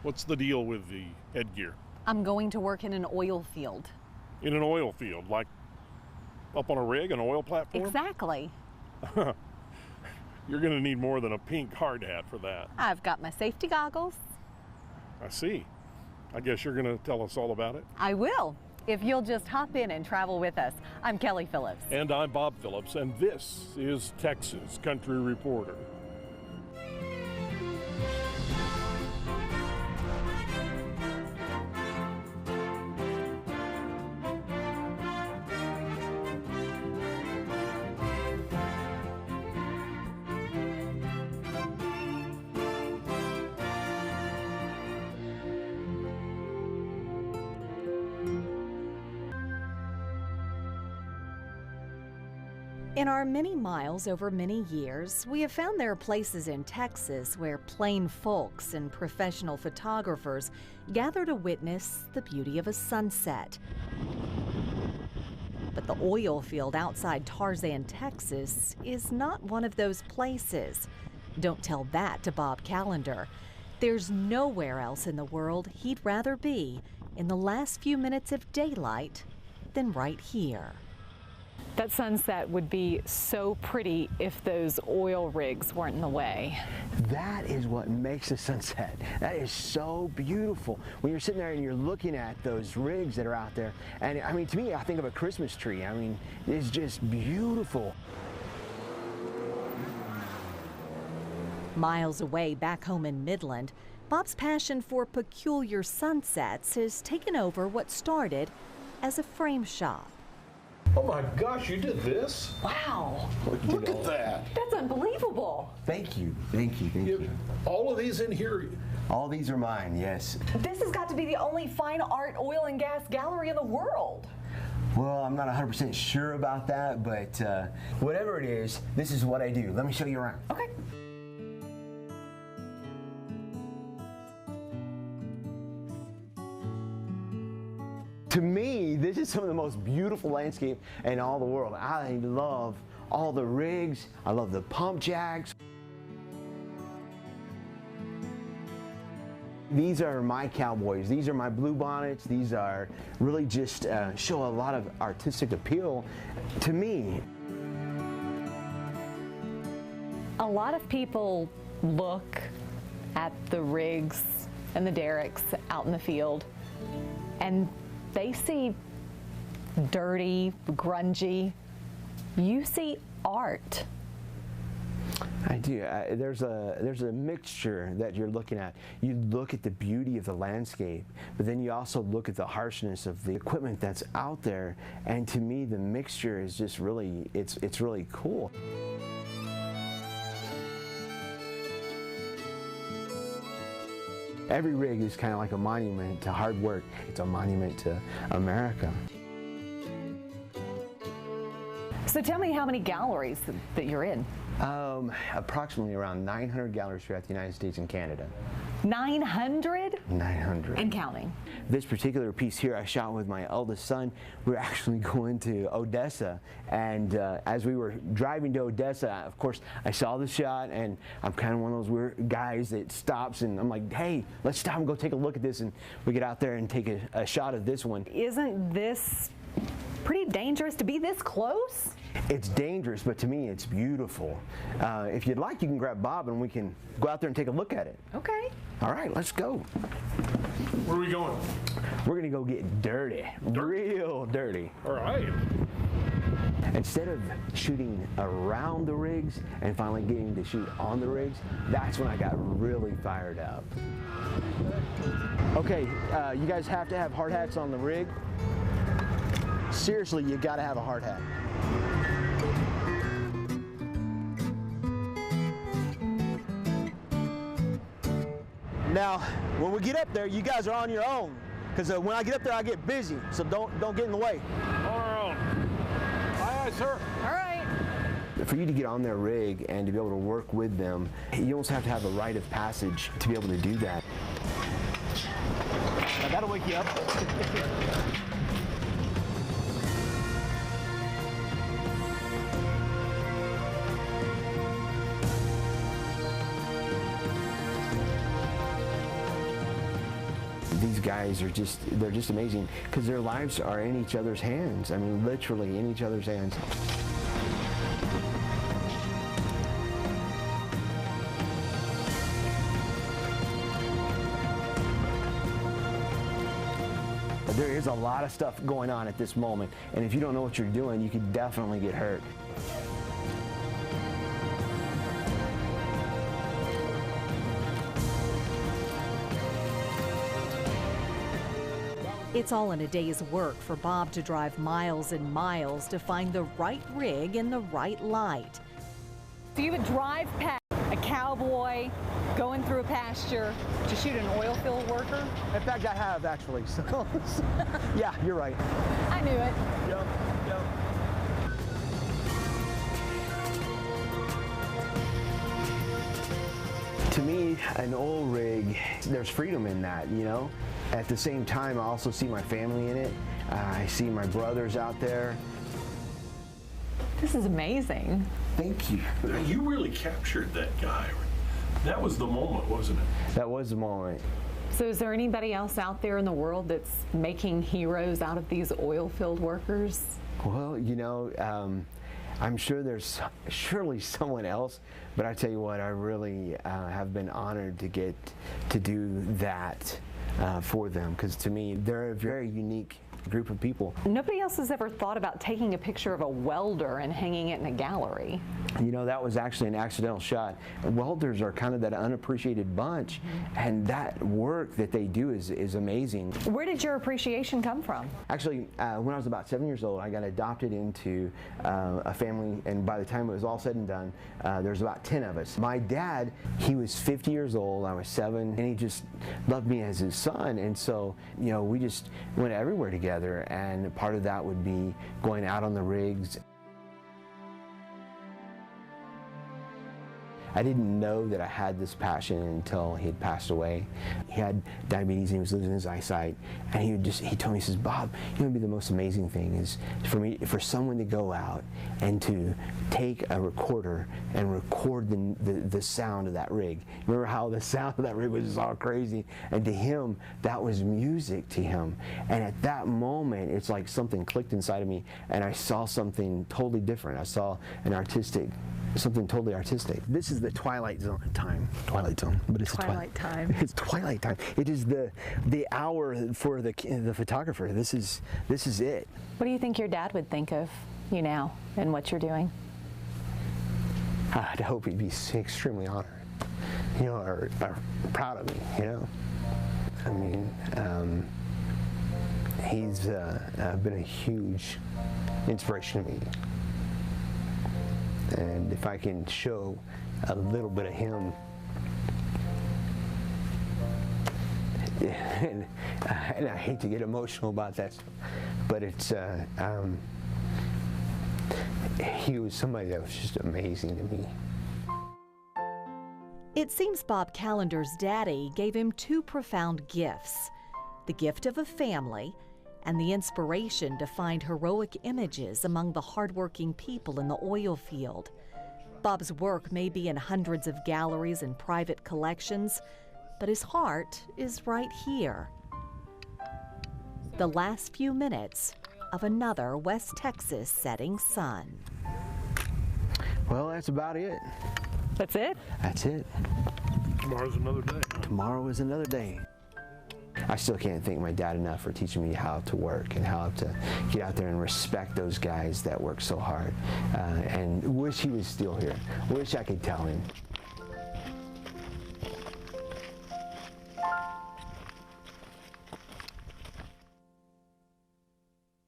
What's the deal with the headgear? I'm going to work in an oil field. In an oil field, like up on a rig, an oil platform? Exactly. You're gonna need more than a pink hard hat for that. I've got my safety goggles. I see. I guess you're gonna tell us all about it? I will, if you'll just hop in and travel with us. I'm Kelly Phillips. And I'm Bob Phillips, and this is Texas Country Reporter. In our many miles over many years, we have found there are places in Texas where plain folks and professional photographers gather to witness the beauty of a sunset. But the oil field outside Tarzan, Texas is not one of those places. Don't tell that to Bob Callender. There's nowhere else in the world he'd rather be in the last few minutes of daylight than right here. That sunset would be so pretty if those oil rigs weren't in the way. That is what makes a sunset. That is so beautiful. When you're sitting there and you're looking at those rigs that are out there, and I mean, to me, I think of a Christmas tree. I mean, it's just beautiful. Miles away back home in Midland, Bob's passion for peculiar sunsets has taken over what started as a frame shop. Oh my gosh, you did this? Wow. Look at that. That's unbelievable. Thank you, thank you, thank you. All of these in here? All these are mine, yes. This has got to be the only fine art oil and gas gallery in the world. Well, I'm not 100% sure about that, but whatever it is, this is what I do. Let me show you around. Okay. To me, this is some of the most beautiful landscape in all the world. I love all the rigs. I love the pump jacks. These are my cowboys. These are my blue bonnets. These are really just show a lot of artistic appeal to me. A lot of people look at the rigs and the derricks out in the field, and they see dirty, grungy. You see art. I do. There's a mixture that you're looking at. You look at the beauty of the landscape, but then you also look at the harshness of the equipment that's out there. And to me, the mixture is just really, it's really cool. Every rig is kind of like a monument to hard work. It's a monument to America. So tell me how many galleries that you're in. Approximately around 900 galleries throughout the United States and Canada. 900? 900. And counting. This particular piece here I shot with my eldest son. We were actually going to Odessa, and as we were driving to Odessa, of course, I saw the shot, and I'm kind of one of those weird guys that stops, and I'm like, hey, let's stop and go take a look at this, and we get out there and take a shot of this one. Isn't this pretty dangerous to be this close? It's dangerous, but to me, it's beautiful. If you'd like, you can grab Bob and we can go out there and take a look at it. Okay. All right, let's go. Where are we going? We're gonna go get dirty, real dirty. All right. Instead of shooting around the rigs and finally getting to shoot on the rigs, that's when I got really fired up. Okay, you guys have to have hard hats on the rig. Seriously, you gotta have a hard hat. Now, when we get up there, you guys are on your own, because when I get up there, I get busy, so don't get in the way. On our own. Aye, aye, sir. All right. For you to get on their rig and to be able to work with them, you almost have to have a rite of passage to be able to do that. Now, that'll wake you up. these guys are they're just amazing because their lives are in each other's hands. I mean, literally in each other's hands. There is a lot of stuff going on at this moment, and if you don't know what you're doing, you could definitely get hurt. It's all in a day's work for Bob to drive miles and miles to find the right rig in the right light. So you would drive past a cowboy going through a pasture to shoot an oil field worker? In fact, I have actually, so yeah, you're right. I knew it. Yep, yep. To me, an oil rig, there's freedom in that, you know? At the same time, I also see my family in it. I see my brothers out there. This is amazing. Thank you. You really captured that guy. That was the moment, wasn't it? That was the moment. So is there anybody else out there in the world that's making heroes out of these oil field workers? Well, you know, I'm sure there's surely someone else, but I tell you what, I really have been honored to get to do that for them, because to me, they're a very unique group of people. Nobody else has ever thought about taking a picture of a welder and hanging it in a gallery. You know, that was actually an accidental shot. Welders are kind of that unappreciated bunch, and that work that they do is amazing. Where did your appreciation come from? Actually, when I was about 7 years old, I got adopted into a family, and by the time it was all said and done, there was about 10 of us. My dad, he was 50 years old, I was 7, and he just loved me as his son, and so, you know, we just went everywhere together, and part of that would be going out on the rigs. I didn't know that I had this passion until he had passed away. He had diabetes and he was losing his eyesight, and he told me, he says, Bob, you know what would be the most amazing thing is for someone to go out and to take a recorder and record the sound of that rig. Remember how the sound of that rig was just all crazy? And to him, that was music to him. And at that moment, it's like something clicked inside of me, and I saw something totally different. I saw something totally artistic. This is the twilight zone time. Twilight zone, but it's Twilight time. It's twilight time. It is the hour for the photographer. This is it. What do you think your dad would think of you now and what you're doing? I'd hope he'd be extremely honored, you know, or proud of me, you know. I mean, he's been a huge inspiration to me. And if I can show a little bit of him, and I hate to get emotional about that, but it's he was somebody that was just amazing to me. It seems Bob Callender's daddy gave him two profound gifts: the gift of a family and the inspiration to find heroic images among the hardworking people in the oil field. Bob's work may be in hundreds of galleries and private collections, but his heart is right here. The last few minutes of another West Texas setting sun. Well, that's about it. That's it? That's it. Tomorrow's another day. Tomorrow is another day. I still can't thank my dad enough for teaching me how to work and how to get out there and respect those guys that work so hard. And wish he was still here. Wish I could tell him.